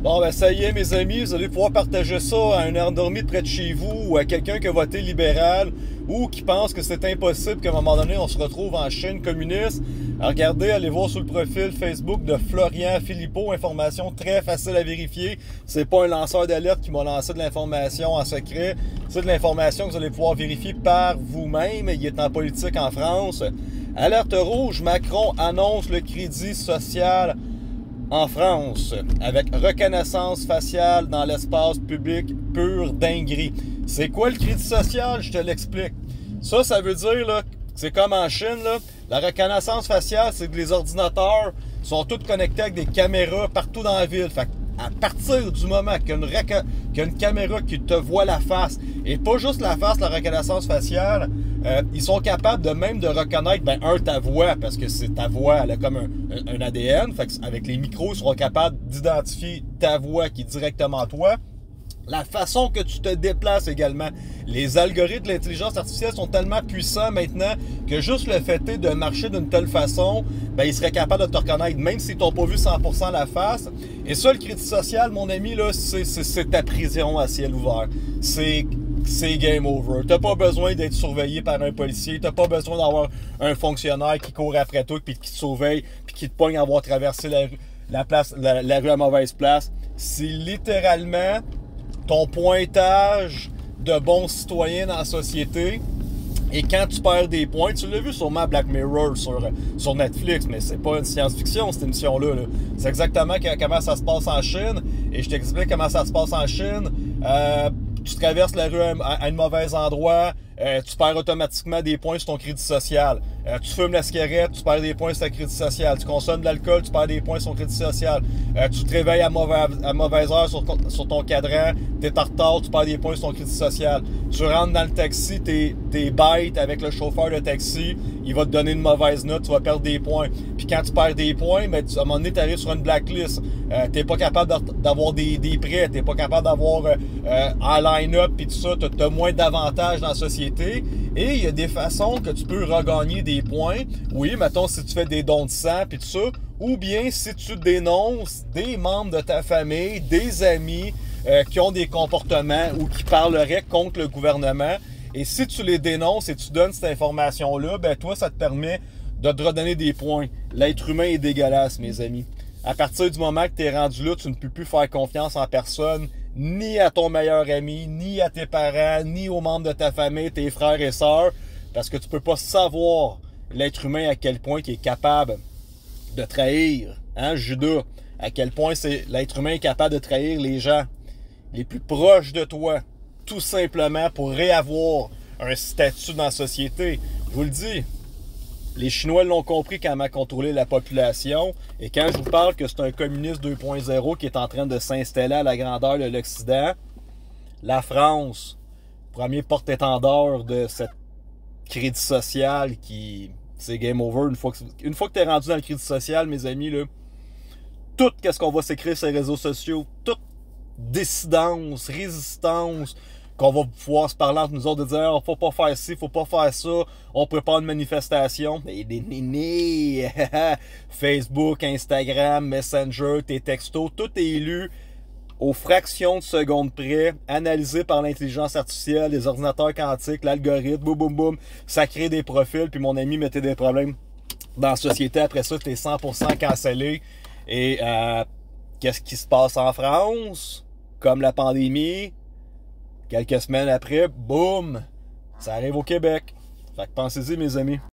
Bon, ben ça y est, mes amis, vous allez pouvoir partager ça à un endormi de près de chez vous ou à quelqu'un qui a voté libéral ou qui pense que c'est impossible qu'à un moment donné, on se retrouve en Chine communiste. Alors, regardez, allez voir sur le profil Facebook de Florian Philippot, information très facile à vérifier. C'est pas un lanceur d'alerte qui m'a lancé de l'information en secret. C'est de l'information que vous allez pouvoir vérifier par vous-même. Il est en politique en France. Alerte rouge, Macron annonce le crédit social en France, avec reconnaissance faciale dans l'espace public, pure dinguerie. C'est quoi le crédit social? Je te l'explique. Ça veut dire, là, c'est comme en Chine, là, la reconnaissance faciale, c'est que les ordinateurs sont tous connectés avec des caméras partout dans la ville. Fait à partir du moment qu'il y a une caméra qui te voit la face, et pas juste la face, la reconnaissance faciale, ils sont capables de même de reconnaître, ta voix, parce que c'est ta voix, elle a comme un ADN, fait que avec les micros, ils seront capables d'identifier ta voix qui est directement toi. La façon que tu te déplaces également. Les algorithmes de l'intelligence artificielle sont tellement puissants maintenant que juste le fait est de marcher d'une telle façon, ils seraient capables de te reconnaître, même s'ils t'ont pas vu 100% la face. Et ça, le crédit social, mon ami, là, c'est ta prison à ciel ouvert. C'est game over. T'as pas besoin d'être surveillé par un policier. T'as pas besoin d'avoir un fonctionnaire qui court après toi puis qui te surveille puis qui te pogne à avoir traversé la rue à mauvaise place. C'est littéralement ton pointage de bon citoyen dans la société. Et quand tu perds des points, tu l'as vu sûrement Black Mirror sur Netflix, mais c'est pas une science-fiction cette émission-là. Là. C'est exactement comment ça se passe en Chine. Et je t'explique comment ça se passe en Chine. Tu traverses la rue à un mauvais endroit, tu perds automatiquement des points sur ton crédit social. Tu fumes la cigarette, tu perds des points sur ta crédit social. Tu consommes de l'alcool, tu perds des points sur ton crédit social. Tu te réveilles à mauvaise heure sur ton cadran, tu es en retard, tu perds des points sur ton crédit social. Tu rentres dans le taxi, t'es bête avec le chauffeur de taxi, il va te donner une mauvaise note, tu vas perdre des points. Puis quand tu perds des points, à un moment donné, tu arrives sur une blacklist. T'es pas capable d'avoir des prêts, t'es pas capable d'avoir un line-up et tout ça, t'as moins d'avantages dans la société. Et il y a des façons que tu peux regagner des points. Oui, mettons si tu fais des dons de sang et tout ça, ou bien si tu dénonces des membres de ta famille, des amis qui ont des comportements ou qui parleraient contre le gouvernement. Et si tu les dénonces et tu donnes cette information-là, toi, ça te permet de te redonner des points. L'être humain est dégueulasse, mes amis. À partir du moment que tu es rendu là, tu ne peux plus faire confiance en personne, ni à ton meilleur ami, ni à tes parents, ni aux membres de ta famille, tes frères et sœurs, parce que tu peux pas savoir l'être humain à quel point il est capable de trahir, Judas, à quel point l'être humain est capable de trahir les gens les plus proches de toi, tout simplement pour réavoir un statut dans la société. Je vous le dis, les Chinois l'ont compris comment contrôler la population. Et quand je vous parle que c'est un communiste 2.0 qui est en train de s'installer à la grandeur de l'Occident, la France, premier porte-étendard de cette crédit social qui... C'est game over. Une fois que tu es rendu dans le crédit social, mes amis, là, tout ce qu'on va s'écrire sur les réseaux sociaux, toute dissidence, résistance, qu'on va pouvoir se parler entre nous autres, de dire faut pas faire ci, faut pas faire ça, on prépare une manifestation. Et des nénés, Facebook, Instagram, Messenger, tes textos, tout est élu aux fractions de secondes près, analysé par l'intelligence artificielle, les ordinateurs quantiques, l'algorithme, boum boum boum, ça crée des profils, puis mon ami mettait des problèmes dans la société. Après ça, t'es 100% cancellé. Et qu'est-ce qui se passe en France? Comme la pandémie, quelques semaines après, boum, ça arrive au Québec. Fait que pensez-y, mes amis.